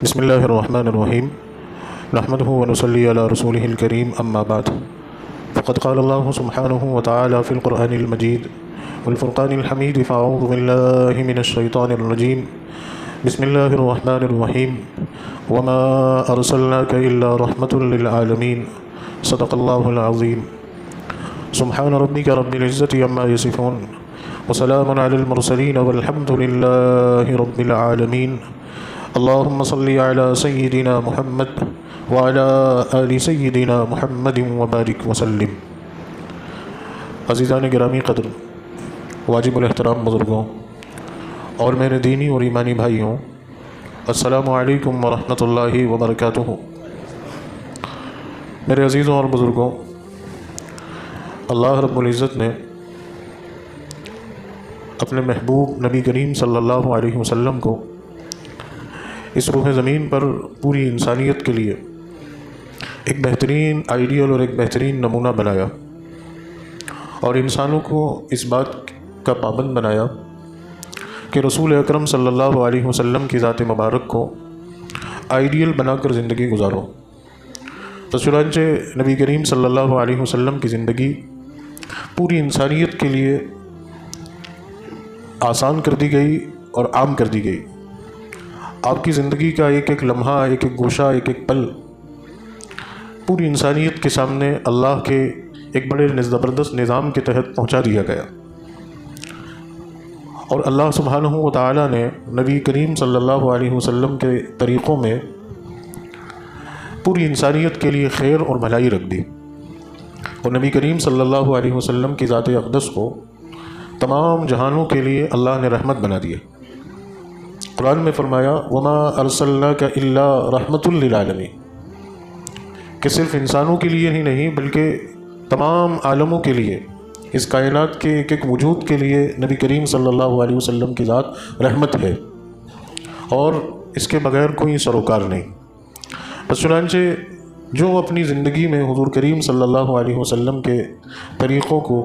بسم الله الرحمن الرحيم نحمده ونصلي على رسوله الكريم أما بعد فقد قال الله سبحانه وتعالى في القرآن المجيد والفرقان الحميد فأعوذ بالله من الشيطان الرجيم بسم الله الرحمن الرحيم وما أرسلناك إلا رحمة للعالمين صدق الله العظيم سبحان ربك رب العزة عما يصفون وسلام على المرسلين والحمد لله رب العالمين اللهم صل على سيدنا محمد وعلى آل سيدنا محمد وبارك وسلم۔ عزیزان گرامی قدر، واجب الاحترام بزرگوں اور میرے دینی اور ایمانی بھائیوں، السلام علیکم ورحمۃ اللہ وبرکاتہ۔ میرے عزیزوں اور بزرگوں، اللہ رب العزت نے اپنے محبوب نبی کریم صلی اللہ علیہ وسلم کو اس روح زمین پر پوری انسانیت کے لیے ایک بہترین آئیڈیل اور ایک بہترین نمونہ بنایا، اور انسانوں کو اس بات کا پابند بنایا کہ رسول اکرم صلی اللہ علیہ وسلم کی ذات مبارک کو آئیڈیل بنا کر زندگی گزارو۔ تو چنانچہ نبی کریم صلی اللہ علیہ وسلم کی زندگی پوری انسانیت کے لیے آسان کر دی گئی اور عام کر دی گئی۔ آپ کی زندگی کا ایک ایک لمحہ، ایک ایک گوشہ، ایک ایک پل پوری انسانیت کے سامنے اللہ کے ایک بڑے زبردست نظام کے تحت پہنچا دیا گیا، اور اللہ سبحانہ و تعالیٰ نے نبی کریم صلی اللہ علیہ وسلم کے طریقوں میں پوری انسانیت کے لیے خیر اور بھلائی رکھ دی، اور نبی کریم صلی اللہ علیہ وسلم کی ذات اقدس کو تمام جہانوں کے لیے اللہ نے رحمت بنا دیا۔ قرآن میں فرمایا وما ارسلناک الا رحمۃ للعالمین، کہ صرف انسانوں کے لیے ہی نہیں بلکہ تمام عالموں کے لیے، اس کائنات کے ایک ایک وجود کے لیے نبی کریم صلی اللہ علیہ وسلم کی ذات رحمت ہے، اور اس کے بغیر کوئی سروکار نہیں۔ بس چنانچہ جو اپنی زندگی میں حضور کریم صلی اللہ علیہ وسلم کے طریقوں کو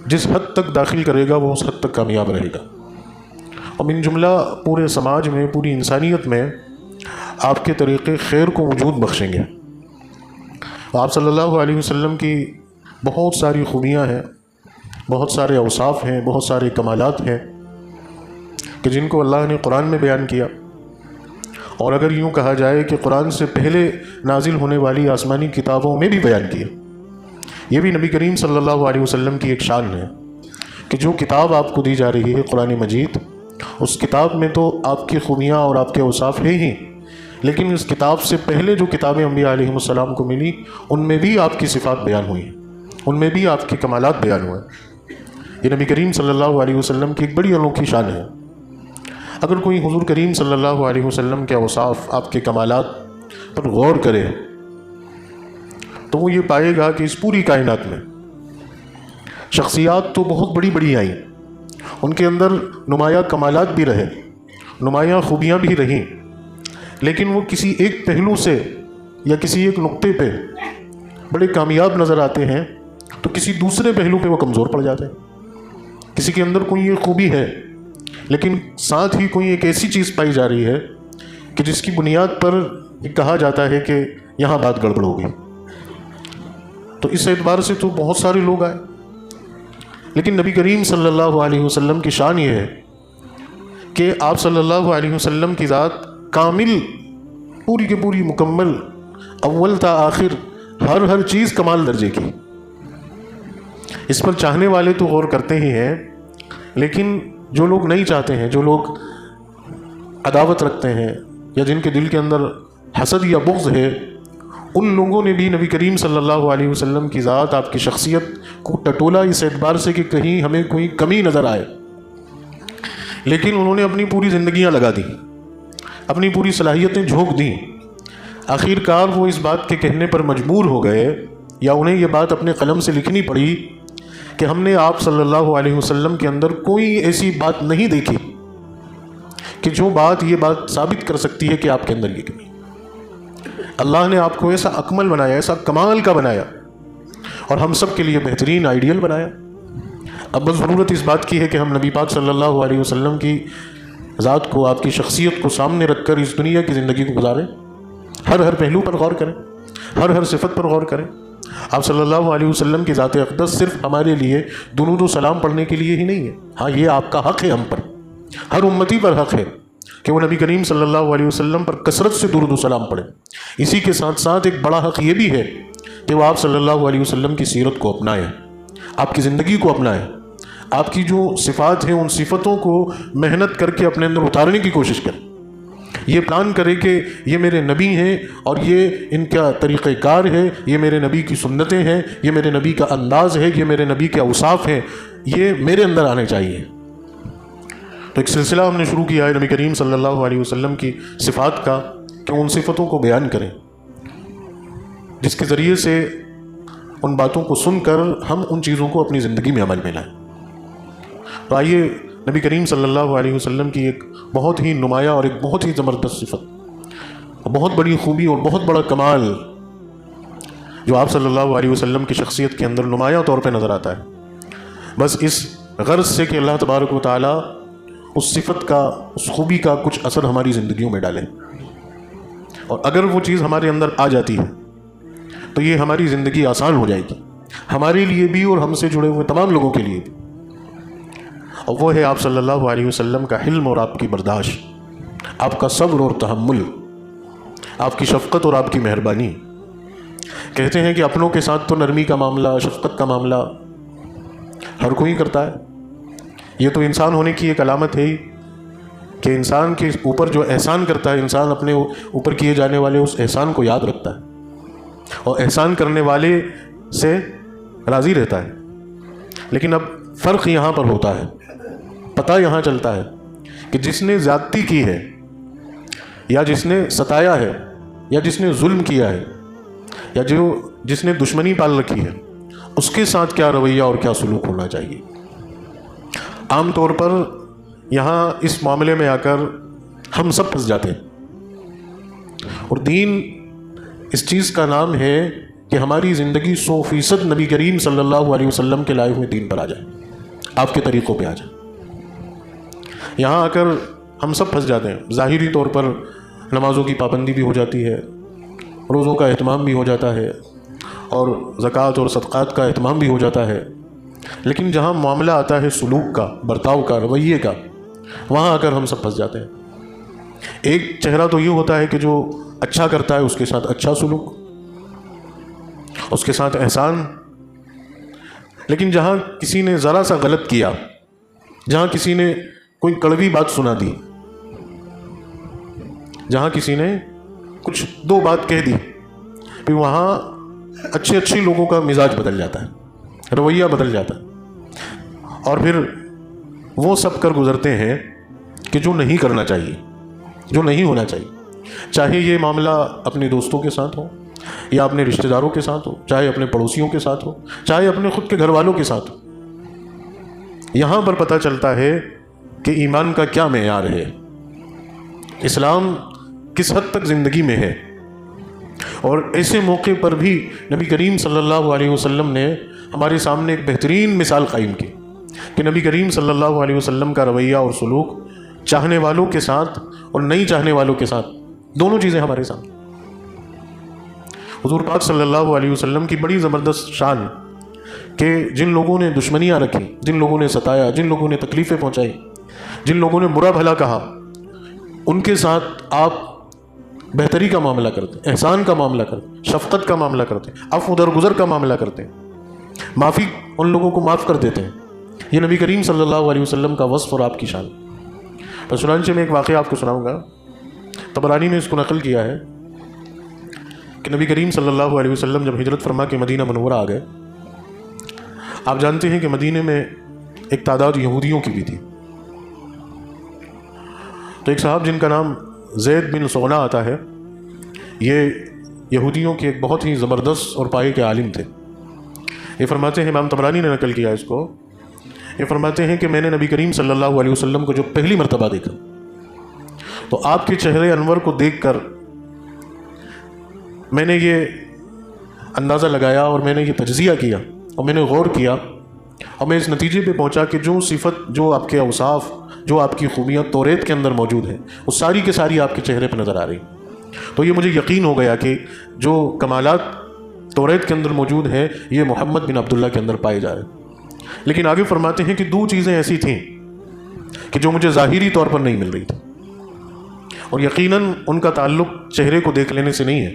جس حد تک داخل کرے گا وہ اس حد تک کامیاب رہے گا، اور من جملہ پورے سماج میں، پوری انسانیت میں آپ کے طریقے خیر کو وجود بخشیں گے۔ آپ صلی اللہ علیہ وسلم کی بہت ساری خوبیاں ہیں، بہت سارے اوصاف ہیں، بہت سارے کمالات ہیں کہ جن کو اللہ نے قرآن میں بیان کیا، اور اگر یوں کہا جائے کہ قرآن سے پہلے نازل ہونے والی آسمانی کتابوں میں بھی بیان کیا۔ یہ بھی نبی کریم صلی اللہ علیہ وسلم کی ایک شان ہے کہ جو کتاب آپ کو دی جا رہی ہے قرآن مجید، اس کتاب میں تو آپ کی خوبیاں اور آپ کے اوصاف ہیں ہی، لیکن اس کتاب سے پہلے جو کتابیں انبیاء علیہ السلام کو ملی ان میں بھی آپ کی صفات بیان ہوئی، ان میں بھی آپ کے کمالات بیان ہوئے۔ یہ نبی کریم صلی اللہ علیہ وسلم کی ایک بڑی انوکھی شان ہے۔ اگر کوئی حضور کریم صلی اللہ علیہ وسلم کے اوصاف، آپ کے کمالات پر غور کرے تو وہ یہ پائے گا کہ اس پوری کائنات میں شخصیات تو بہت بڑی بڑی آئیں، ان کے اندر نمایاں کمالات بھی رہے، نمایاں خوبیاں بھی رہیں، لیکن وہ کسی ایک پہلو سے یا کسی ایک نقطے پہ بڑے کامیاب نظر آتے ہیں تو کسی دوسرے پہلو پہ وہ کمزور پڑ جاتے ہیں۔ کسی کے اندر کوئی ایک خوبی ہے لیکن ساتھ ہی کوئی ایک ایسی چیز پائی جا رہی ہے کہ جس کی بنیاد پر کہا جاتا ہے کہ یہاں بات گڑبڑ ہوگی۔ تو اس اعتبار سے تو بہت سارے لوگ آئے، لیکن نبی کریم صلی اللہ علیہ وسلم کی شان یہ ہے کہ آپ صلی اللہ علیہ وسلم کی ذات کامل، پوری کی پوری مکمل، اول تا آخر ہر چیز کمال درجے کی۔ اس پر چاہنے والے تو غور کرتے ہی ہیں، لیکن جو لوگ نہیں چاہتے ہیں، جو لوگ عداوت رکھتے ہیں یا جن کے دل کے اندر حسد یا بغض ہے، ان لوگوں نے بھی نبی کریم صلی اللہ علیہ وسلم کی ذات، آپ کی شخصیت کو ٹٹولا اس اعتبار سے کہ کہیں ہمیں کوئی کمی نظر آئے، لیکن انہوں نے اپنی پوری زندگیاں لگا دیں، اپنی پوری صلاحیتیں جھونک دیں۔ آخر کار وہ اس بات کے کہنے پر مجبور ہو گئے، یا انہیں یہ بات اپنے قلم سے لکھنی پڑی کہ ہم نے آپ صلی اللہ علیہ وسلم کے اندر کوئی ایسی بات نہیں دیکھی کہ جو بات یہ بات ثابت کر سکتی ہے کہ آپ کے اندر یہ کمی۔ اللہ نے آپ کو ایسا اکمل بنایا، ایسا کمال کا بنایا، اور ہم سب کے لیے بہترین آئیڈیل بنایا۔ اب بس ضرورت اس بات کی ہے کہ ہم نبی پاک صلی اللہ علیہ وسلم کی ذات کو، آپ کی شخصیت کو سامنے رکھ کر اس دنیا کی زندگی کو گزاریں، ہر پہلو پر غور کریں، ہر صفت پر غور کریں۔ آپ صلی اللہ علیہ وسلم کی ذات اقدس صرف ہمارے لیے درود و سلام پڑھنے کے لیے ہی نہیں ہے، ہاں یہ آپ کا حق ہے، ہم پر، ہر امتی پر حق ہے کہ وہ نبی کریم صلی اللہ علیہ وسلم پر کثرت سے درود و سلام پڑھیں۔ اسی کے ساتھ ساتھ ایک بڑا حق یہ بھی ہے کہ وہ آپ صلی اللہ علیہ وسلم کی سیرت کو اپنائیں، آپ کی زندگی کو اپنائیں، آپ کی جو صفات ہیں ان صفتوں کو محنت کر کے اپنے اندر اتارنے کی کوشش کریں۔ یہ پلان کرے کہ یہ میرے نبی ہیں اور یہ ان کا طریقہ کار ہے، یہ میرے نبی کی سنتیں ہیں، یہ میرے نبی کا انداز ہے، یہ میرے نبی کے اوصاف ہیں، یہ میرے اندر آنے چاہیے۔ تو ایک سلسلہ ہم نے شروع کیا ہے نبی کریم صلی اللہ علیہ وسلم کی صفات کا، کہ ان صفتوں کو بیان کریں جس کے ذریعے سے ان باتوں کو سن کر ہم ان چیزوں کو اپنی زندگی میں عمل میں لائیں۔ تو آئیے نبی کریم صلی اللہ علیہ وسلم کی ایک بہت ہی نمایاں اور ایک بہت ہی زبردست صفت، بہت بڑی خوبی اور بہت بڑا کمال جو آپ صلی اللہ علیہ وسلم کی شخصیت کے اندر نمایاں طور پہ نظر آتا ہے، بس اس غرض سے کہ اللہ تبارک و تعالیٰ اس صفت کا، اس خوبی کا کچھ اثر ہماری زندگیوں میں ڈالے، اور اگر وہ چیز ہمارے اندر آ جاتی ہے تو یہ ہماری زندگی آسان ہو جائے گی، ہمارے لیے بھی اور ہم سے جڑے ہوئے تمام لوگوں کے لیے بھی۔ اور وہ ہے آپ صلی اللہ علیہ وسلم کا حلم اور آپ کی برداشت، آپ کا صبر اور تحمل، آپ کی شفقت اور آپ کی مہربانی۔ کہتے ہیں کہ اپنوں کے ساتھ تو نرمی کا معاملہ، شفقت کا معاملہ ہر کوئی کرتا ہے، یہ تو انسان ہونے کی ایک علامت ہے ہی کہ انسان کے اوپر جو احسان کرتا ہے، انسان اپنے اوپر کیے جانے والے اس احسان کو یاد رکھتا ہے اور احسان کرنے والے سے راضی رہتا ہے۔ لیکن اب فرق یہاں پر ہوتا ہے، پتہ یہاں چلتا ہے کہ جس نے زیادتی کی ہے، یا جس نے ستایا ہے، یا جس نے ظلم کیا ہے، یا جس نے دشمنی پال رکھی ہے، اس کے ساتھ کیا رویہ اور کیا سلوک ہونا چاہیے۔ عام طور پر یہاں اس معاملے میں آ کر ہم سب پھنس جاتے ہیں، اور دین اس چیز کا نام ہے کہ ہماری زندگی 100% نبی کریم صلی اللہ علیہ وسلم کے لائے ہوئے دین پر آ جائے، آپ کے طریقوں پہ آ جائے۔ یہاں آ کر ہم سب پھنس جاتے ہیں، ظاہری طور پر نمازوں کی پابندی بھی ہو جاتی ہے، روزوں کا اہتمام بھی ہو جاتا ہے، اور زکوٰۃ اور صدقات کا اہتمام بھی ہو جاتا ہے، لیکن جہاں معاملہ آتا ہے سلوک کا، برتاؤ کا، رویے کا، وہاں آ کر ہم سب پھنس جاتے ہیں۔ ایک چہرہ تو یہ ہوتا ہے کہ جو اچھا کرتا ہے اس کے ساتھ اچھا سلوک، اس کے ساتھ احسان، لیکن جہاں کسی نے ذرا سا غلط کیا، جہاں کسی نے کوئی کڑوی بات سنا دی، جہاں کسی نے کچھ دو بات کہہ دی، پھر وہاں اچھے لوگوں کا مزاج بدل جاتا ہے، رویہ بدل جاتا ہے، اور پھر وہ سب کر گزرتے ہیں کہ جو نہیں کرنا چاہیے، جو نہیں ہونا چاہیے، چاہے یہ معاملہ اپنے دوستوں کے ساتھ ہو، یا اپنے رشتہ داروں کے ساتھ ہو، چاہے اپنے پڑوسیوں کے ساتھ ہو، چاہے اپنے خود کے گھر والوں کے ساتھ ہو۔ یہاں پر پتہ چلتا ہے کہ ایمان کا کیا معیار ہے، اسلام کس حد تک زندگی میں ہے۔ اور ایسے موقع پر بھی نبی کریم صلی اللہ علیہ وسلم نے ہمارے سامنے ایک بہترین مثال قائم کی کہ نبی کریم صلی اللہ علیہ وسلم کا رویہ اور سلوک چاہنے والوں کے ساتھ اور نہیں چاہنے والوں کے ساتھ، دونوں چیزیں ہمارے سامنے۔ حضور پاک صلی اللہ علیہ وسلم کی بڑی زبردست شان کہ جن لوگوں نے دشمنیاں رکھی، جن لوگوں نے ستایا، جن لوگوں نے تکلیفیں پہنچائی، جن لوگوں نے برا بھلا کہا، ان کے ساتھ آپ بہتری کا معاملہ کرتے ہیں، احسان کا معاملہ کرتے ہیں، شفقت کا معاملہ کرتے ہیں، عفو درگزر کا معاملہ کرتے ہیں، معافی ان لوگوں کو معاف کر دیتے ہیں۔ یہ نبی کریم صلی اللہ علیہ وسلم کا وصف اور آپ کی شان۔ بس چنانچہ میں ایک واقعہ آپ کو سناؤں گا، طبرانی نے اس کو نقل کیا ہے کہ نبی کریم صلی اللہ علیہ وسلم جب ہجرت فرما کے مدینہ منورہ آ گئے، آپ جانتے ہیں کہ مدینہ میں ایک تعداد یہودیوں کی بھی تھی، تو ایک صاحب جن کا نام زید بن سونا آتا ہے، یہ یہودیوں کے ایک بہت ہی زبردست اور پائے کے عالم تھے۔ یہ فرماتے ہیں، امام طبرانی نے نقل کیا اس کو، یہ فرماتے ہیں کہ میں نے نبی کریم صلی اللہ علیہ وسلم کو جو پہلی مرتبہ دیکھا تو آپ کے چہرے انور کو دیکھ کر میں نے یہ اندازہ لگایا اور میں نے یہ تجزیہ کیا اور میں نے غور کیا، اور میں اس نتیجے پہ پہنچا کہ جو صفت، جو آپ کے اوصاف، جو آپ کی خوبیاں توریت کے اندر موجود ہیں وہ ساری کے ساری آپ کے چہرے پہ نظر آ رہی. تو یہ مجھے یقین ہو گیا کہ جو کمالات توریت کے اندر موجود ہیں یہ محمد بن عبداللہ کے اندر پائے جا رہے ہیں. لیکن آگے فرماتے ہیں کہ دو چیزیں ایسی تھیں کہ جو مجھے ظاہری طور پر نہیں مل رہی تھی، اور یقیناً ان کا تعلق چہرے کو دیکھ لینے سے نہیں ہے،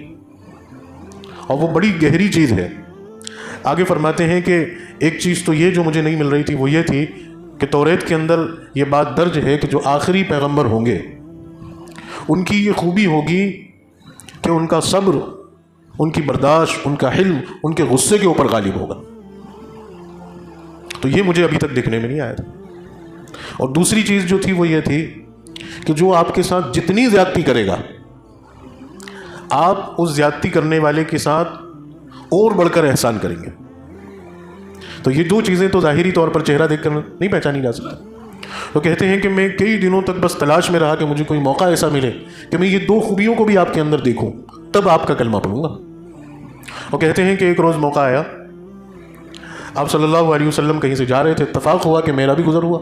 اور وہ بڑی گہری چیز ہے. آگے فرماتے ہیں کہ ایک چیز تو یہ جو مجھے نہیں مل رہی تھی وہ یہ تھی کہ توریت کے اندر یہ بات درج ہے کہ جو آخری پیغمبر ہوں گے ان کی یہ خوبی ہوگی کہ ان کا صبر، ان کی برداشت، ان کا حلم ان کے غصے کے اوپر غالب ہوگا. تو یہ مجھے ابھی تک دیکھنے میں نہیں آیا تھا. اور دوسری چیز جو تھی وہ یہ تھی کہ جو آپ کے ساتھ جتنی زیادتی کرے گا آپ اس زیادتی کرنے والے کے ساتھ اور بڑھ کر احسان کریں گے. تو یہ دو چیزیں تو ظاہری طور پر چہرہ دیکھ کر نہیں پہچانی جا سکتی. تو کہتے ہیں کہ میں کئی دنوں تک بس تلاش میں رہا کہ مجھے کوئی موقع ایسا ملے کہ میں یہ دو خوبیوں کو بھی آپ کے اندر دیکھوں، تب آپ کا کلمہ پڑھوں گا. اور کہتے ہیں کہ ایک روز موقع آیا، آپ صلی اللہ علیہ وسلم کہیں سے جا رہے تھے، اتفاق ہوا کہ میرا بھی گزر ہوا.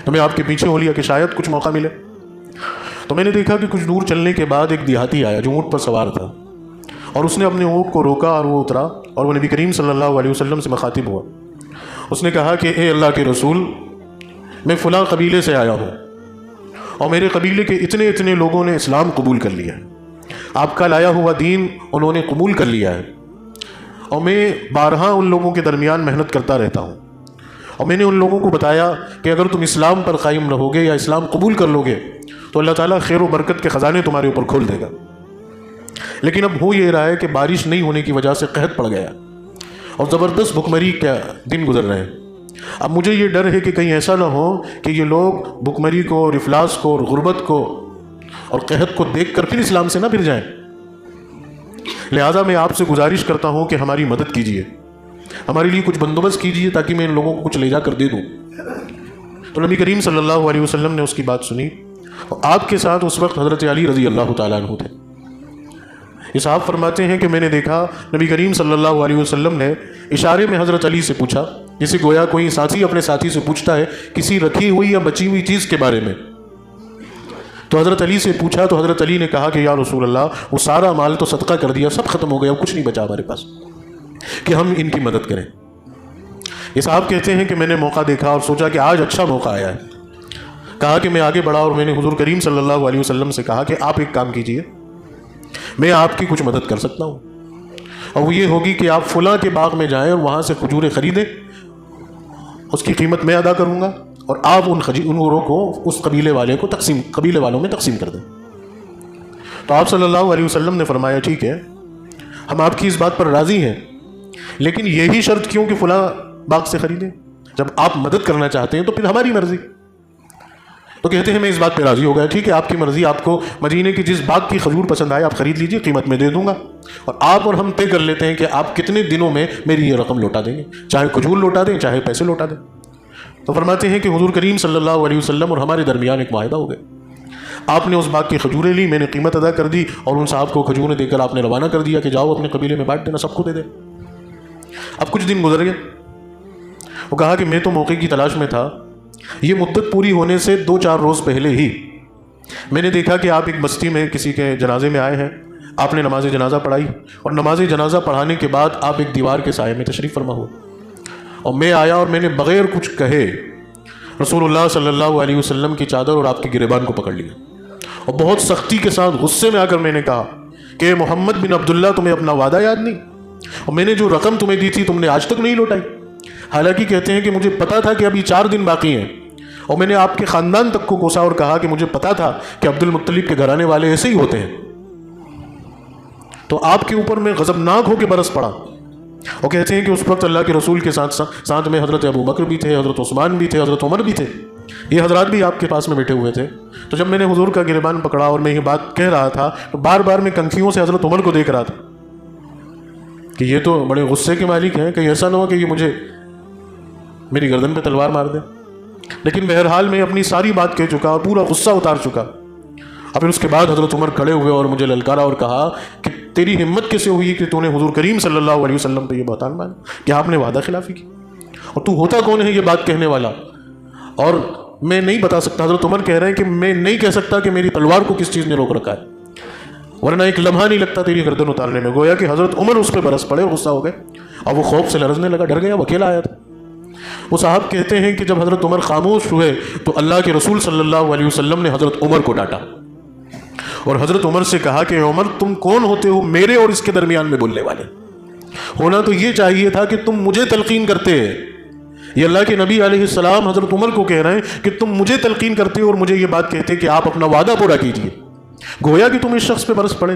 تو میں آپ کے پیچھے ہو لیا کہ شاید کچھ موقع ملے. تو میں نے دیکھا کہ کچھ دور چلنے کے بعد ایک دیہاتی آیا جو اونٹ پر سوار تھا، اور اس نے اپنے اونٹ کو روکا اور وہ اترا اور وہ نبی کریم صلی اللہ علیہ وسلم سے مخاطب ہوا. اس نے کہا کہ اے اللہ کے رسول، میں فلاں قبیلے سے آیا ہوں اور میرے قبیلے کے اتنے اتنے لوگوں نے اسلام قبول کر لیا ہے، آپ کا لایا ہوا دین انہوں نے قبول کر لیا ہے، اور میں بارہا ان لوگوں کے درمیان محنت کرتا رہتا ہوں، اور میں نے ان لوگوں کو بتایا کہ اگر تم اسلام پر قائم رہو گے یا اسلام قبول کر لو گے تو اللہ تعالیٰ خیر و برکت کے خزانے تمہارے اوپر کھول دے گا. لیکن اب ہو یہ رہا ہے کہ بارش نہیں ہونے کی وجہ سے قحط پڑ گیا اور زبردست بھکمری کے دن گزر رہے ہیں. اب مجھے یہ ڈر ہے کہ کہیں ایسا نہ ہو کہ یہ لوگ بھکمری کو اور افلاس کو اور غربت کو اور قحط کو دیکھ کر پھر اسلام سے نہ پھر جائیں. لہٰذا میں آپ سے گزارش کرتا ہوں کہ ہماری مدد کیجیے، ہمارے لیے کچھ بندوبست کیجیے تاکہ میں ان لوگوں کو کچھ لے جا کر دے دوں. تو نبی کریم صلی اللہ علیہ وسلم نے اس کی بات سنی، اور آپ کے ساتھ اس وقت حضرت علی رضی اللہ تعالیٰ عنہ تھے. یہ صاحب فرماتے ہیں کہ میں نے دیکھا نبی کریم صلی اللہ علیہ وسلم نے اشارے میں حضرت علی سے پوچھا، جسے گویا کوئی ساتھی اپنے ساتھی سے پوچھتا ہے کسی رکھی ہوئی یا بچی ہوئی چیز کے بارے میں. تو حضرت علی سے پوچھا تو حضرت علی نے کہا کہ یا رسول اللہ، وہ سارا مال تو صدقہ کر دیا، سب ختم ہو گیا، کچھ نہیں بچا ہمارے پاس کہ ہم ان کی مدد کریں. یہ صاحب کہتے ہیں کہ میں نے موقع دیکھا اور سوچا کہ آج اچھا موقع آیا ہے. کہا کہ میں آگے بڑھا اور میں نے حضور کریم صلی اللہ علیہ وسلم سے کہا کہ آپ ایک کام کیجئے، میں آپ کی کچھ مدد کر سکتا ہوں، اور وہ یہ ہوگی کہ آپ فلاں کے باغ میں جائیں اور وہاں سے کھجوریں خریدیں، اس کی قیمت میں ادا کروں گا، اور آپ ان انگوروں کو اس قبیلے والوں میں تقسیم کر دیں. تو آپ صلی اللہ علیہ وسلم نے فرمایا ٹھیک ہے، ہم آپ کی اس بات پر راضی ہیں، لیکن یہی شرط کیوں کہ فلاں باغ سے خریدیں؟ جب آپ مدد کرنا چاہتے ہیں تو پھر ہماری مرضی. تو کہتے ہیں میں اس بات پہ راضی ہو گیا، ٹھیک ہے آپ کی مرضی، آپ کو مدینے کی جس باغ کی کھجور پسند آئے آپ خرید لیجئے، قیمت میں دے دوں گا، اور آپ اور ہم طے کر لیتے ہیں کہ آپ کتنے دنوں میں میری یہ رقم لوٹا دیں گے، چاہے کھجور لوٹا دیں چاہے پیسے لوٹا دیں. تو فرماتے ہیں کہ حضور کریم صلی اللہ علیہ وسلم اور ہمارے درمیان ایک معاہدہ ہو گیا. آپ نے اس باغ کی کھجوریں لی، میں نے قیمت ادا کر دی، اور ان صاحب کو کھجوریں دے کر آپ نے روانہ کر دیا کہ جاؤ اپنے قبیلے میں بانٹ دینا، سب کو دے دیں. اب کچھ دن گزر گئے. وہ کہا کہ میں تو موقع کی تلاش میں تھا. یہ مدت پوری ہونے سے 2-4 روز پہلے ہی میں نے دیکھا کہ آپ ایک بستی میں کسی کے جنازے میں آئے ہیں. آپ نے نماز جنازہ پڑھائی، اور نماز جنازہ پڑھانے کے بعد آپ ایک دیوار کے سائے میں تشریف فرما ہوئے، اور میں آیا اور میں نے بغیر کچھ کہے رسول اللہ صلی اللہ علیہ وسلم کی چادر اور آپ کی گریبان کو پکڑ لیا، اور بہت سختی کے ساتھ غصے میں آ کر میں نے کہا کہ محمد بن عبداللہ، تمہیں اپنا وعدہ یاد نہیں؟ اور میں نے جو رقم تمہیں دی تھی تم نے آج تک نہیں لوٹائی. حالانکہ کہتے ہیں کہ مجھے پتا تھا کہ ابھی 4 دن باقی ہیں، اور میں نے آپ کے خاندان تک کو کوسا اور کہا کہ مجھے پتا تھا کہ عبد المطلب کے گھرانے والے ایسے ہی ہوتے ہیں. تو آپ کے اوپر میں غضبناک ہو کے برس پڑا. اور کہتے ہیں کہ اس وقت اللہ کے رسول کے ساتھ میں حضرت ابو بکر بھی تھے، حضرت عثمان بھی تھے، حضرت عمر بھی تھے، یہ حضرات بھی آپ کے پاس میں بیٹھے ہوئے تھے. تو جب میں نے حضور کا گریبان پکڑا اور میں یہ بات کہہ رہا تھا تو بار بار میں کنکھیوں سے حضرت عمر کو دیکھ رہا تھا کہ یہ تو بڑے غصے کے مالک ہیں، کہ ایسا نہ ہو کہ یہ مجھے میری گردن پہ تلوار مار دے. لیکن بہرحال میں اپنی ساری بات کہہ چکا اور پورا غصہ اتار چکا. اور پھر اس کے بعد حضرت عمر کھڑے ہوئے اور مجھے للکارا اور کہا کہ تیری ہمت کیسے ہوئی کہ تو نے حضور کریم صلی اللہ علیہ وسلم پہ یہ بہتان مانا کہ آپ نے وعدہ خلافی کی، اور تو ہوتا کون ہے یہ بات کہنے والا؟ اور میں نہیں بتا سکتا. حضرت عمر کہہ رہے ہیں کہ میں نہیں کہہ سکتا کہ میری تلوار کو کس چیز نے روک رکھا ہے، ورنہ ایک لمحہ نہیں لگتا تیری گردن اتارنے میں. گویا کہ حضرت عمر اس پہ برس پڑے اور غصہ ہو گئے اور وہ خوف سے لرزنے لگا، ڈر گیا، وہ اکیلا آیا تھا. وہ صاحب کہتے ہیں کہ جب حضرت عمر خاموش ہوئے تو اللہ کے رسول صلی اللہ علیہ وسلم نے حضرت عمر کو ڈانٹا اور حضرت عمر سے کہا کہ عمر تم کون ہوتے ہو میرے اور اس کے درمیان میں بولنے والے؟ ہونا تو یہ چاہیے تھا کہ تم مجھے تلقین کرتے. یہ اللہ کے نبی علیہ السلام حضرت عمر کو کہہ رہے ہیں کہ تم مجھے تلقین کرتے اور مجھے یہ بات کہتے کہ آپ اپنا وعدہ پورا کیجیے. گویا کہ تم اس شخص پہ برس پڑے.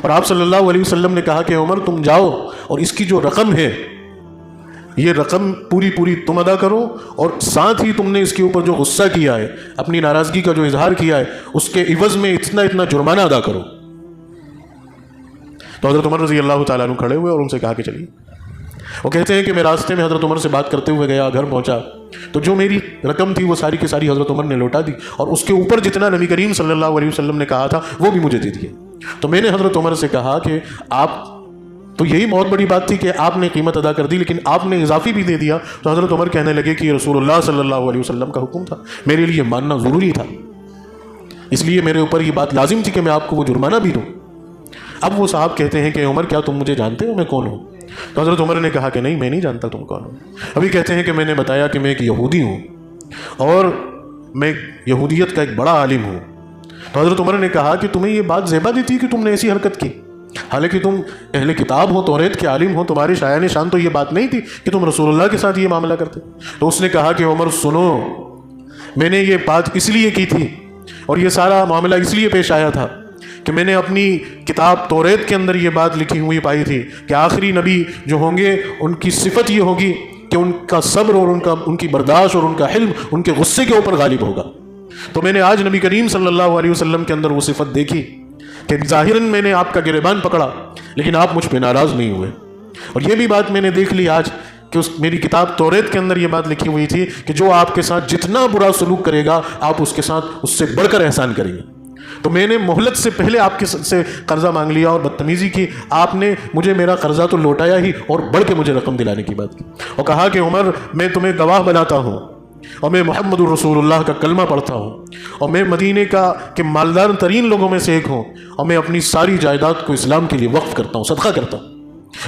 اور آپ صلی اللہ علیہ وسلم نے کہا کہ عمر تم جاؤ اور اس کی جو رقم ہے یہ رقم پوری تم ادا کرو، اور ساتھ ہی تم نے اس کے اوپر جو غصہ کیا ہے، اپنی ناراضگی کا جو اظہار کیا ہے، اس کے عوض میں اتنا جرمانہ ادا کرو. تو حضرت عمر رضی اللہ تعالیٰ عنہ کھڑے ہوئے اور ان سے کہا کہ چلیے. وہ کہتے ہیں کہ میں راستے میں حضرت عمر سے بات کرتے ہوئے گیا، گھر پہنچا تو جو میری رقم تھی وہ ساری کی ساری حضرت عمر نے لوٹا دی اور اس کے اوپر جتنا نبی کریم صلی اللہ علیہ وسلم نے کہا تھا وہ بھی مجھے دے دیے. تو میں نے حضرت عمر سے کہا کہ آپ تو یہی بہت بڑی بات تھی کہ آپ نے قیمت ادا کر دی، لیکن آپ نے اضافی بھی دے دیا. تو حضرت عمر کہنے لگے کہ یہ رسول اللہ صلی اللہ علیہ وسلم کا حکم تھا، میرے لیے ماننا ضروری تھا، اس لیے میرے اوپر یہ بات لازم تھی کہ میں آپ کو وہ جرمانہ بھی دوں. اب وہ صاحب کہتے ہیں کہ عمر کیا تم مجھے جانتے ہو میں کون ہوں؟ تو حضرت عمر نے کہا کہ نہیں میں نہیں جانتا تم کون ہو. ابھی کہتے ہیں کہ میں نے بتایا کہ میں ایک یہودی ہوں اور میں یہودیت کا ایک بڑا عالم ہوں. تو حضرت عمر نے کہا کہ تمہیں یہ بات زیبا دی تھی کہ تم نے ایسی حرکت کی، حالانکہ تم اہل کتاب ہو، توریت کے عالم ہو، تمہاری شایان شان تو یہ بات نہیں تھی کہ تم رسول اللہ کے ساتھ یہ معاملہ کرتے. تو اس نے کہا کہ عمر سنو، میں نے یہ بات اس لیے کی تھی اور یہ سارا معاملہ اس لیے پیش آیا تھا کہ میں نے اپنی کتاب توریت کے اندر یہ بات لکھی ہوئی پائی تھی کہ آخری نبی جو ہوں گے ان کی صفت یہ ہوگی کہ ان کا صبر اور ان کی برداشت اور ان کا حلم ان کے غصے کے اوپر غالب ہوگا. تو میں نے آج نبی کریم صلی اللہ علیہ وسلم کے اندر وہ صفت دیکھی کہ ظاہراً میں نے آپ کا گریبان پکڑا لیکن آپ مجھ پہ ناراض نہیں ہوئے. اور یہ بھی بات میں نے دیکھ لی آج کہ میری کتاب توریت کے اندر یہ بات لکھی ہوئی تھی کہ جو آپ کے ساتھ جتنا برا سلوک کرے گا آپ اس کے ساتھ اس سے بڑھ کر احسان کریں گے. تو میں نے مہلت سے پہلے آپ کے سے قرضہ مانگ لیا اور بدتمیزی کی، آپ نے مجھے میرا قرضہ تو لوٹایا ہی اور بڑھ کے مجھے رقم دلانے کی بات کی اور کہا کہ عمر میں تمہیں گواہ بناتا ہوں اور میں محمد الرسول اللہ کا کلمہ پڑھتا ہوں اور میں مدینے کا کہ مالدار ترین لوگوں میں سے ایک ہوں اور میں اپنی ساری جائیداد کو اسلام کے لیے وقف کرتا ہوں، صدقہ کرتا ہوں.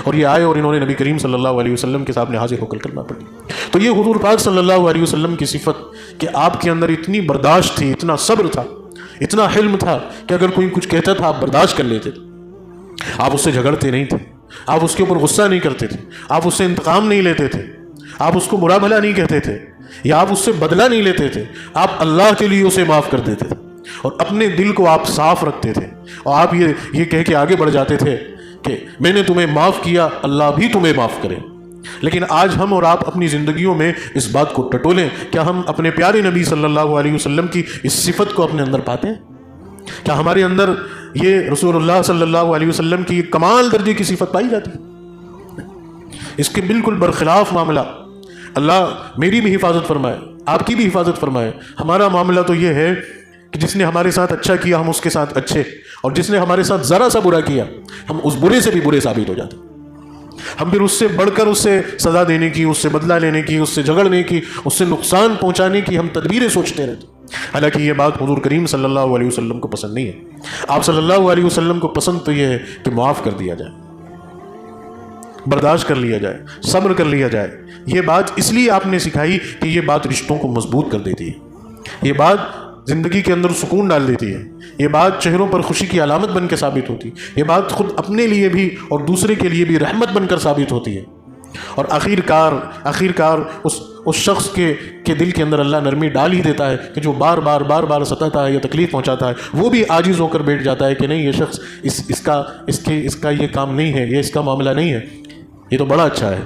اور یہ آئے اور انہوں نے نبی کریم صلی اللہ علیہ وسلم کے سامنے حاضر ہو کر کلمہ پڑھی. تو یہ حضور پاک صلی اللہ علیہ وسلم کی صفت کہ آپ کے اندر اتنی برداشت تھی، اتنا صبر تھا، اتنا حلم تھا کہ اگر کوئی کچھ کہتا تھا آپ برداشت کر لیتے تھے. آپ اس سے جھگڑتے نہیں تھے، آپ اس کے اوپر غصہ نہیں کرتے تھے، آپ اس سے انتقام نہیں لیتے تھے، آپ اس کو برا بھلا نہیں کہتے تھے یا آپ اس سے بدلہ نہیں لیتے تھے. آپ اللہ کے لیے اسے معاف کر دیتے تھے اور اپنے دل کو آپ صاف رکھتے تھے اور آپ یہ کہہ کے آگے بڑھ جاتے تھے کہ میں نے تمہیں معاف کیا، اللہ بھی تمہیں معاف کرے. لیکن آج ہم اور آپ اپنی زندگیوں میں اس بات کو ٹٹولیں. کیا ہم اپنے پیارے نبی صلی اللہ علیہ وسلم کی اس صفت کو اپنے اندر پاتے ہیں؟ کیا ہمارے اندر یہ رسول اللہ صلی اللہ علیہ وسلم کی کمال درجے کی صفت پائی جاتی ہے؟ اس کے بالکل برخلاف معاملہ. اللہ میری بھی حفاظت فرمائے، آپ کی بھی حفاظت فرمائے. ہمارا معاملہ تو یہ ہے کہ جس نے ہمارے ساتھ اچھا کیا ہم اس کے ساتھ اچھے، اور جس نے ہمارے ساتھ ذرا سا برا کیا ہم اس برے سے بھی برے ثابت ہو جاتے. ہم پھر اس سے بڑھ کر اس سے سزا دینے کی، اس سے بدلہ لینے کی، اس سے جھگڑنے کی، اس سے نقصان پہنچانے کی ہم تدبیریں سوچتے رہتے. حالانکہ یہ بات حضور کریم صلی اللہ علیہ وسلم کو پسند نہیں ہے. آپ صلی اللہ علیہ وسلم کو پسند تو یہ ہے کہ معاف کر دیا جائے، برداشت کر لیا جائے، صبر کر لیا جائے. یہ بات اس لیے آپ نے سکھائی کہ یہ بات رشتوں کو مضبوط کر دیتی ہے، یہ بات زندگی کے اندر سکون ڈال دیتی ہے، یہ بات چہروں پر خوشی کی علامت بن کے ثابت ہوتی ہے، یہ بات خود اپنے لیے بھی اور دوسرے کے لیے بھی رحمت بن کر ثابت ہوتی ہے. اور آخر کار اس شخص کے دل کے اندر اللہ نرمی ڈال ہی دیتا ہے کہ جو بار بار ستاتا ہے یا تکلیف پہنچاتا ہے وہ بھی عاجز ہو کر بیٹھ جاتا ہے کہ نہیں یہ شخص اس کا یہ کام نہیں ہے، یہ اس کا معاملہ نہیں ہے، یہ تو بڑا اچھا ہے.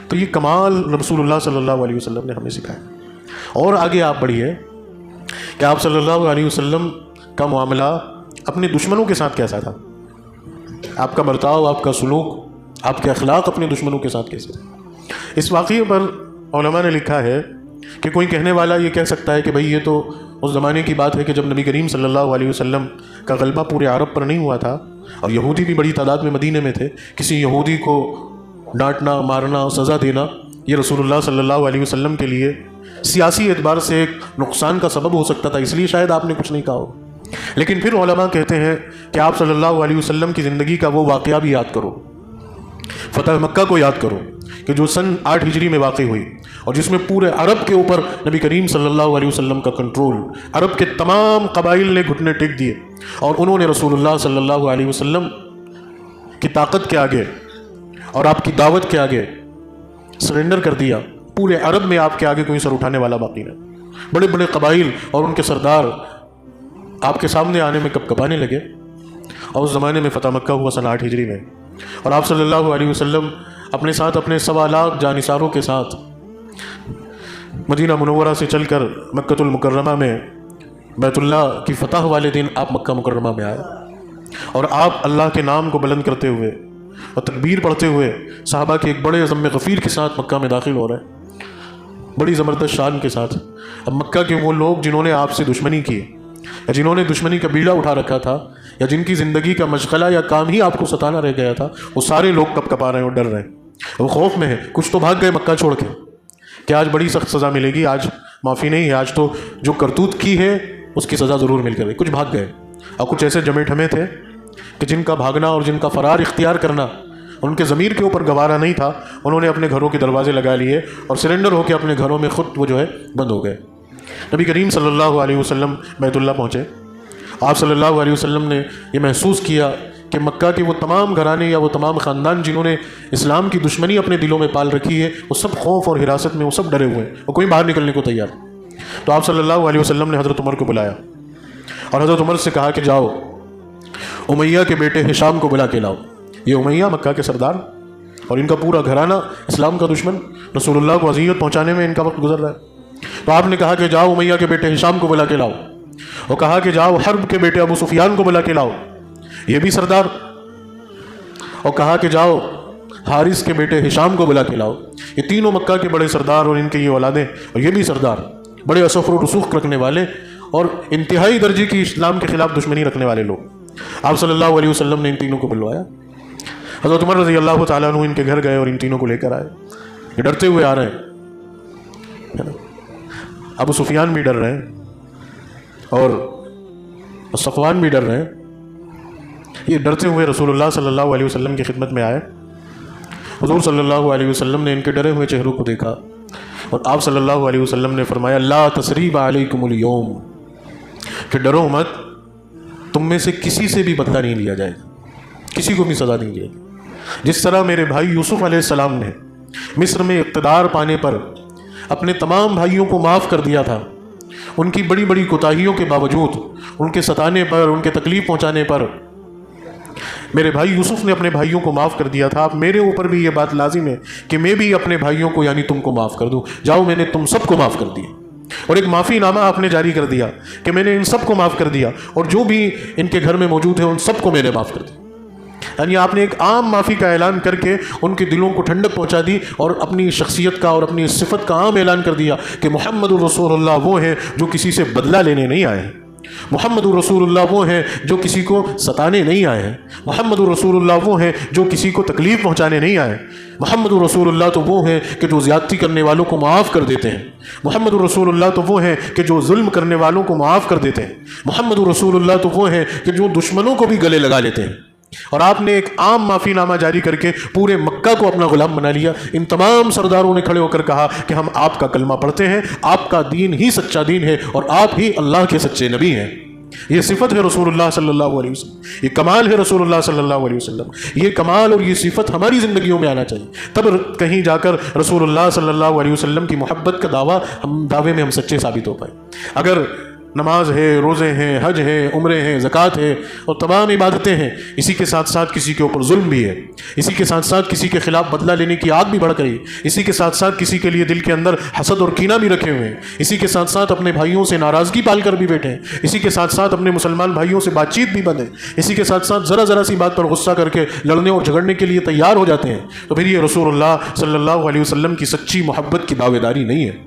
تو یہ کمال رسول اللہ صلی اللہ علیہ وسلم نے ہمیں سکھایا. اور آگے آپ بڑھیے کہ آپ صلی اللہ علیہ وسلم کا معاملہ اپنے دشمنوں کے ساتھ کیسا تھا، آپ کا برتاؤ، آپ کا سلوک، آپ کے اخلاق اپنے دشمنوں کے ساتھ کیسے تھے. اس واقعے پر علماء نے لکھا ہے کہ کوئی کہنے والا یہ کہہ سکتا ہے کہ بھئی یہ تو اس زمانے کی بات ہے کہ جب نبی کریم صلی اللہ علیہ وسلم کا غلبہ پورے عرب پر نہیں ہوا تھا اور یہودی بھی بڑی تعداد میں مدینے میں تھے. کسی یہودی کو ڈانٹنا، مارنا، سزا دینا یہ رسول اللہ صلی اللہ علیہ وسلم کے لیے سیاسی اعتبار سے ایک نقصان کا سبب ہو سکتا تھا، اس لیے شاید آپ نے کچھ نہیں کہا ہو۔ لیکن پھر علماء کہتے ہیں کہ آپ صلی اللہ علیہ وسلم کی زندگی کا وہ واقعہ بھی یاد کرو، فتح مکہ کو یاد کرو کہ جو سن 8 ہجری میں واقع ہوئی، اور جس میں پورے عرب کے اوپر نبی کریم صلی اللہ علیہ وسلم کا کنٹرول، عرب کے تمام قبائل نے گھٹنے ٹیک دیے اور انہوں نے رسول اللہ صلی اللہ علیہ وسلم کی طاقت کے آگے اور آپ کی دعوت کے آگے سرنڈر کر دیا۔ پورے عرب میں آپ کے آگے کوئی سر اٹھانے والا باقی نہیں۔ بڑے بڑے قبائل اور ان کے سردار آپ کے سامنے آنے میں کپ کپانے لگے، اور اس زمانے میں فتح مکہ ہوا سن 8 ہجری میں، اور آپ صلی اللہ علیہ وسلم اپنے ساتھ اپنے 1.25 لاکھ جانثاروں کے ساتھ مدینہ منورہ سے چل کر مکۃ المکرمہ میں بیت اللہ کی فتح والے دن آپ مکہ مکرمہ میں آئے، اور آپ اللہ کے نام کو بلند کرتے ہوئے اور تکبیر پڑھتے ہوئے صحابہ کے ایک بڑے عزم غفیر کے ساتھ مکہ میں داخل ہو رہے ہیں، بڑی زبردست شان کے ساتھ۔ اب مکہ کے وہ لوگ جنہوں نے آپ سے دشمنی کی، یا جنہوں نے دشمنی کا بیڑا اٹھا رکھا تھا، یا جن کی زندگی کا مشغلہ یا کام ہی آپ کو ستانا رہ گیا تھا، وہ سارے لوگ کپ کپا رہے ہیں اور ڈر رہے ہیں، وہ خوف میں ہیں۔ کچھ تو بھاگ گئے مکہ چھوڑ کے کہ آج بڑی سخت سزا ملے گی، آج معافی نہیں ہے، آج تو جو کرتوت کی ہے اس کی سزا ضرور مل کر گئی۔ کچھ بھاگ گئے، اور کچھ ایسے جمے ٹھمے تھے کہ جن کا بھاگنا اور جن کا فرار اختیار کرنا ان کے ضمیر کے اوپر گوارا نہیں تھا، انہوں نے اپنے گھروں کے دروازے لگا لیے اور سرنڈر ہو کے اپنے گھروں میں خود وہ جو ہے بند ہو گئے۔ نبی کریم صلی اللہ علیہ وسلم بیت اللہ پہنچے، آپ صلی اللہ علیہ وسلم نے یہ محسوس کیا کہ مکہ کے وہ تمام گھرانے یا وہ تمام خاندان جنہوں نے اسلام کی دشمنی اپنے دلوں میں پال رکھی ہے، وہ سب خوف اور حراست میں، وہ سب ڈرے ہوئے ہیں، وہ کوئی باہر نکلنے کو تیار۔ تو آپ صلی اللہ علیہ وسلم نے حضرت عمر کو بلایا اور حضرت عمر سے کہا کہ جاؤ امیہ کے بیٹے ہشام کو بلا کے لاؤ۔ یہ امیہ مکہ کے سردار اور ان کا پورا گھرانہ اسلام کا دشمن، رسول اللہ کو اذیت پہنچانے میں ان کا وقت گزر رہا ہے۔ تو آپ نے کہا کہ جاؤ امیہ کے بیٹے ہشام کو بلا کے لاؤ، اور کہا کہ جاؤ حرب کے بیٹے ابو سفیان کو بلا کے لاؤ، یہ بھی سردار، اور کہا کہ جاؤ حارث کے بیٹے ہشام کو بلا کے لاؤ۔ یہ تینوں مکہ کے بڑے سردار اور ان کے یہ اولادیں اور یہ بھی سردار، بڑے اصفر و رسوخ رکھنے والے اور انتہائی درجے کی اسلام کے خلاف دشمنی رکھنے والے لوگ۔ آپ صلی اللہ علیہ وسلم نے ان تینوں کو بلوایا۔ حضرت عمر رضی اللہ تعالیٰ عنہ ان کے گھر گئے اور ان تینوں کو لے کر آئے۔ یہ ڈرتے ہوئے آ رہے ہیں، ابو سفیان بھی ڈر رہے ہیں اور صفوان بھی ڈر رہے ہیں۔ یہ ڈرتے ہوئے رسول اللہ صلی اللہ علیہ وسلم کی خدمت میں آئے۔ حضور صلی اللہ علیہ وسلم نے ان کے ڈرے ہوئے چہروں کو دیکھا اور آپ صلی اللہ علیہ وسلم نے فرمایا لا تثریب علیکم اليوم، کہ ڈرو مت، تم میں سے کسی سے بھی بدلہ نہیں لیا جائے گا، کسی کو بھی سزا نہیں دے گی۔ جس طرح میرے بھائی یوسف علیہ السلام نے مصر میں اقتدار پانے پر اپنے تمام بھائیوں کو معاف کر دیا تھا، ان کی بڑی بڑی کوتاہیوں کے باوجود، ان کے ستانے پر، ان کے تکلیف پہنچانے پر میرے بھائی یوسف نے اپنے بھائیوں کو معاف کر دیا تھا۔ اب میرے اوپر بھی یہ بات لازم ہے کہ میں بھی اپنے بھائیوں کو یعنی تم کو معاف کر دوں۔ جاؤ میں نے تم سب کو معاف کر دیا، اور ایک معافی نامہ آپ نے جاری کر دیا کہ میں نے ان سب کو معاف کر دیا، اور جو بھی ان کے گھر میں موجود ہیں ان سب کو میں نے معاف کر دیا۔ یعنی آپ نے ایک عام معافی کا اعلان کر کے ان کے دلوں کو ٹھنڈک پہنچا دی، اور اپنی شخصیت کا اور اپنی صفت کا عام اعلان کر دیا کہ محمد الرسول اللہ وہ ہیں جو کسی سے بدلہ لینے نہیں آئے ہیں، محمد الرسول اللہ وہ ہیں جو کسی کو ستانے نہیں آئے ہیں، محمد الرسول اللہ وہ ہیں جو کسی کو تکلیف پہنچانے نہیں آئے، محمد الرسول اللہ تو وہ ہیں کہ جو زیادتی کرنے والوں کو معاف کر دیتے ہیں، محمد الرسول اللہ تو وہ ہیں کہ جو ظلم کرنے والوں کو معاف کر دیتے ہیں، محمد الرسول اللہ تو وہ ہیں کہ جو دشمنوں کو بھی گلے لگا لیتے ہیں۔ اور آپ نے ایک عام معافی نامہ جاری کر کے پورے مکہ کو اپنا غلام بنا لیا۔ ان تمام سرداروں نے کھڑے ہو کر کہا کہ ہم آپ کا کلمہ پڑھتے ہیں، آپ کا دین ہی سچا دین ہے، اور آپ ہی اللہ کے سچے نبی ہیں۔ یہ صفت ہے رسول اللہ صلی اللہ علیہ وسلم، یہ کمال ہے رسول اللہ صلی اللہ علیہ وسلم۔ یہ کمال اور یہ صفت ہماری زندگیوں میں آنا چاہیے، تب کہیں جا کر رسول اللہ صلی اللہ علیہ وسلم کی محبت کا دعوے میں ہم سچے ثابت ہو پائیں۔ اگر نماز ہے، روزے ہیں، حج ہے، عمرے ہیں، زکوٰۃ ہے اور تمام عبادتیں ہیں، اسی کے ساتھ ساتھ کسی کے اوپر ظلم بھی ہے، اسی کے ساتھ ساتھ کسی کے خلاف بدلہ لینے کی آگ بھی بڑھ گئی، اسی کے ساتھ ساتھ کسی کے لیے دل کے اندر حسد اور کینہ بھی رکھے ہوئے ہیں، اسی کے ساتھ ساتھ اپنے بھائیوں سے ناراضگی پال کر بھی بیٹھے ہیں، اسی کے ساتھ ساتھ اپنے مسلمان بھائیوں سے بات چیت بھی بند ہے، اسی کے ساتھ ساتھ ذرا سی بات پر غصہ کر کے لڑنے اور جھگڑنے کے لیے تیار ہو جاتے ہیں، تو پھر یہ رسول اللہ صلی اللہ علیہ وسلم کی سچی محبت کی دعوے داری نہیں ہے،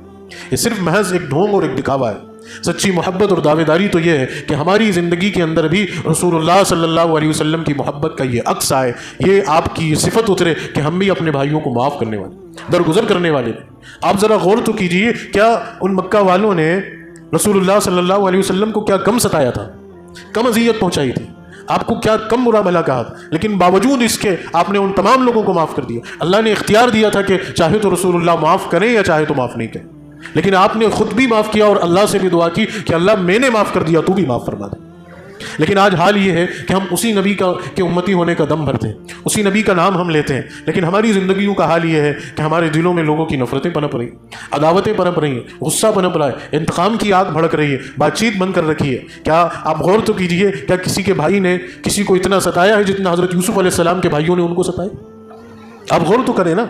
یہ صرف محض ایک ڈھونگ اور ایک دکھاوا ہے۔ سچی محبت اور دعوے داری تو یہ ہے کہ ہماری زندگی کے اندر بھی رسول اللہ صلی اللہ علیہ وسلم کی محبت کا یہ عکس آئے، یہ آپ کی صفت اترے کہ ہم بھی اپنے بھائیوں کو معاف کرنے والے، درگزر کرنے والے ہیں۔ آپ ذرا غور تو کیجئے، کیا ان مکہ والوں نے رسول اللہ صلی اللہ علیہ وسلم کو کیا کم ستایا تھا، کم اذیت پہنچائی تھی، آپ کو کیا کم برا بھلا کہا تھا؟ لیکن باوجود اس کے آپ نے ان تمام لوگوں کو معاف کر دیا۔ اللہ نے اختیار دیا تھا کہ چاہے تو رسول اللہ معاف کریں یا چاہے تو معاف نہیں کریں، لیکن آپ نے خود بھی معاف کیا اور اللہ سے بھی دعا کی کہ اللہ میں نے معاف کر دیا، تو بھی معاف فرما دے۔ لیکن آج حال یہ ہے کہ ہم اسی نبی کے امتی ہونے کا دم بھرتے ہیں، اسی نبی کا نام ہم لیتے ہیں، لیکن ہماری زندگیوں کا حال یہ ہے کہ ہمارے دلوں میں لوگوں کی نفرتیں پنپ رہی ہیں، عداوتیں پنپ رہی ہیں، غصہ پنپ رہا ہے، انتقام کی آگ بھڑک رہی ہے، بات چیت بند کر رکھی ہے۔ کیا آپ غور تو کیجئے، کیا کسی کے بھائی نے کسی کو اتنا ستایا ہے جتنا حضرت یوسف علیہ السلام کے بھائیوں نے ان کو ستایا؟ آپ غور تو کریں نا،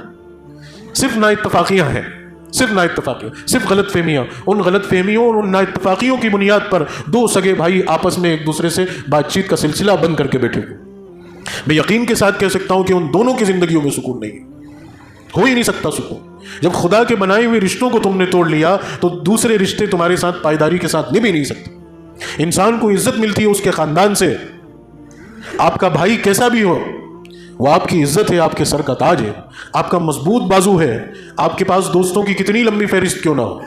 صرف نا اتفاقیاں ہیں، صرف نا اتفاقیاں، صرف غلط فہمیاں، ان غلط فہمیوں اور ان نا اتفاقیوں کی بنیاد پر دو سگے بھائی آپس میں ایک دوسرے سے بات چیت کا سلسلہ بند کر کے بیٹھے ہوئے۔ میں یقین کے ساتھ کہہ سکتا ہوں کہ ان دونوں کی زندگیوں میں سکون نہیں ہو ہی نہیں سکتا سکون۔ جب خدا کے بنائے ہوئے رشتوں کو تم نے توڑ لیا تو دوسرے رشتے تمہارے ساتھ پائیداری کے ساتھ نبھ ہی نہیں سکتے۔ انسان کو عزت ملتی ہے اس کے خاندان سے، آپ کا بھائی کیسا بھی ہو وہ آپ کی عزت ہے، آپ کے سر کا تاج ہے، آپ کا مضبوط بازو ہے۔ آپ کے پاس دوستوں کی کتنی لمبی فہرست کیوں نہ ہو،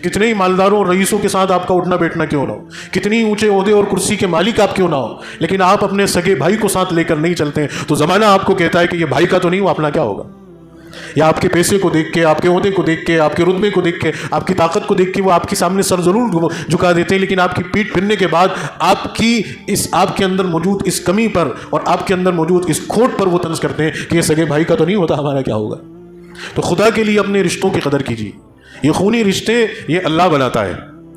کتنے ہی مالداروں اور رئیسوں کے ساتھ آپ کا اٹھنا بیٹھنا کیوں نہ ہو، کتنی اونچے عہدے اور کرسی کے مالک آپ کیوں نہ ہو، لیکن آپ اپنے سگے بھائی کو ساتھ لے کر نہیں چلتے ہیں تو زمانہ آپ کو کہتا ہے کہ یہ بھائی کا تو نہیں، وہ اپنا کیا ہوگا؟ یا آپ کے پیسے کو دیکھ کے، آپ کے عہدے کو دیکھ کے، آپ کے رتبے کو دیکھ کے، آپ کی طاقت کو دیکھ کے وہ آپ کے سامنے سر ضرور جھکا دیتے ہیں، لیکن آپ کی پیٹھ پھرنے کے بعد آپ کے اندر موجود اس کمی پر اور آپ کے اندر موجود اس کھوٹ پر وہ طنز کرتے ہیں کہ یہ سگے بھائی کا تو نہیں ہوتا، ہمارا کیا ہوگا؟ تو خدا کے لیے اپنے رشتوں کی قدر کیجیے۔ یہ خونی رشتے یہ اللہ بناتا ہے،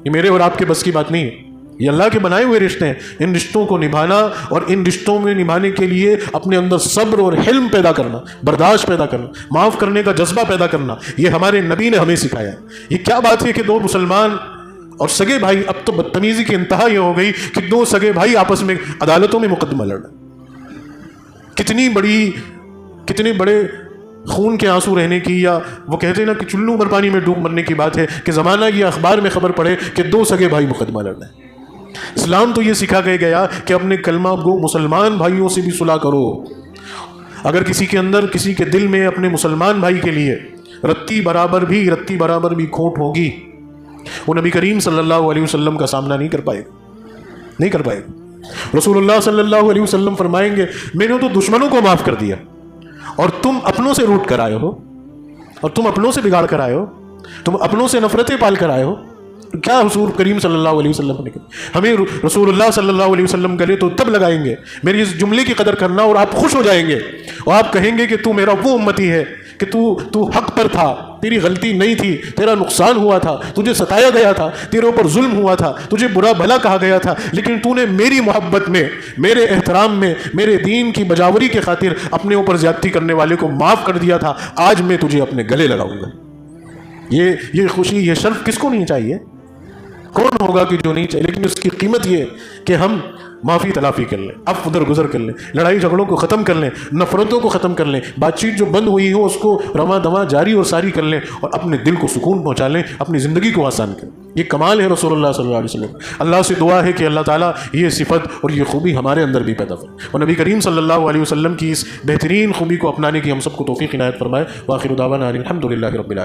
یہ میرے اور آپ کے بس کی بات نہیں ہے، یہ اللہ کے بنائے ہوئے رشتے ہیں۔ ان رشتوں کو نبھانا اور ان رشتوں میں نبھانے کے لیے اپنے اندر صبر اور حلم پیدا کرنا، برداشت پیدا کرنا، معاف کرنے کا جذبہ پیدا کرنا، یہ ہمارے نبی نے ہمیں سکھایا۔ یہ کیا بات ہے کہ دو مسلمان اور سگے بھائی، اب تو بدتمیزی کی انتہا یہ ہو گئی کہ دو سگے بھائی آپس میں عدالتوں میں مقدمہ لڑ رہے۔ کتنے بڑے خون کے آنسو رہنے کی، یا وہ کہتے ہیں نا کہ چلو بھر پانی میں ڈوب مرنے کی بات ہے کہ زمانہ یہ اخبار میں خبر پڑے کہ دو سگے بھائی مقدمہ لڑ رہے ہیں۔ اسلام تو یہ سکھا گیا کہ اپنے کلمہ گو مسلمان بھائیوں سے بھی صلح کرو۔ اگر کسی کے دل میں اپنے مسلمان بھائی کے لیے رتی برابر بھی کھوٹ ہوگی، وہ نبی کریم صلی اللہ علیہ وسلم کا سامنا نہیں کر پائے گا۔ رسول اللہ صلی اللہ علیہ وسلم فرمائیں گے میں نے تو دشمنوں کو معاف کر دیا اور تم اپنوں سے روٹ کر آئے ہو، اور تم اپنوں سے بگاڑ کر آئے ہو، تم اپنوں سے نفرتیں پال کر آئے ہو۔ کیا حضور کریم صلی اللہ علیہ وسلم نے کہا؟ ہمیں رسول اللہ صلی اللہ علیہ وسلم گلے تو تب لگائیں گے، میری اس جملے کی قدر کرنا، اور آپ خوش ہو جائیں گے اور آپ کہیں گے کہ تو میرا وہ امتی ہے کہ تو حق پر تھا، تیری غلطی نہیں تھی، تیرا نقصان ہوا تھا، تجھے ستایا گیا تھا، تیرے اوپر ظلم ہوا تھا، تجھے برا بھلا کہا گیا تھا، لیکن تو نے میری محبت میں، میرے احترام میں، میرے دین کی بجاوری کے خاطر اپنے اوپر زیادتی کرنے والے کو معاف کر دیا تھا، آج میں تجھے اپنے گلے لگاؤں گا۔ یہ خوشی، یہ شرف کس کو نہیں چاہیے؟ کون ہوگا کہ جو نہیں چاہیے؟ لیکن اس کی قیمت یہ کہ ہم معافی تلافی کر لیں، اب ادھر گزر کر لیں، لڑائی جھگڑوں کو ختم کر لیں، نفرتوں کو ختم کر لیں، بات چیت جو بند ہوئی ہو اس کو رواں دواں جاری اور ساری کر لیں، اور اپنے دل کو سکون پہنچا لیں، اپنی زندگی کو آسان کریں۔ یہ کمال ہے رسول اللہ صلی اللہ علیہ وسلم۔ اللہ سے دعا ہے کہ اللہ تعالیٰ یہ صفت اور یہ خوبی ہمارے اندر بھی پیدا فرمائے، اور نبی کریم صلی اللہ علیہ وسلم کی اس بہترین خوبی کو اپنانے کی ہم سب کو توفیق عنایت فرمائے۔ وآخر دعوانا الحمد للہ رب العالمین۔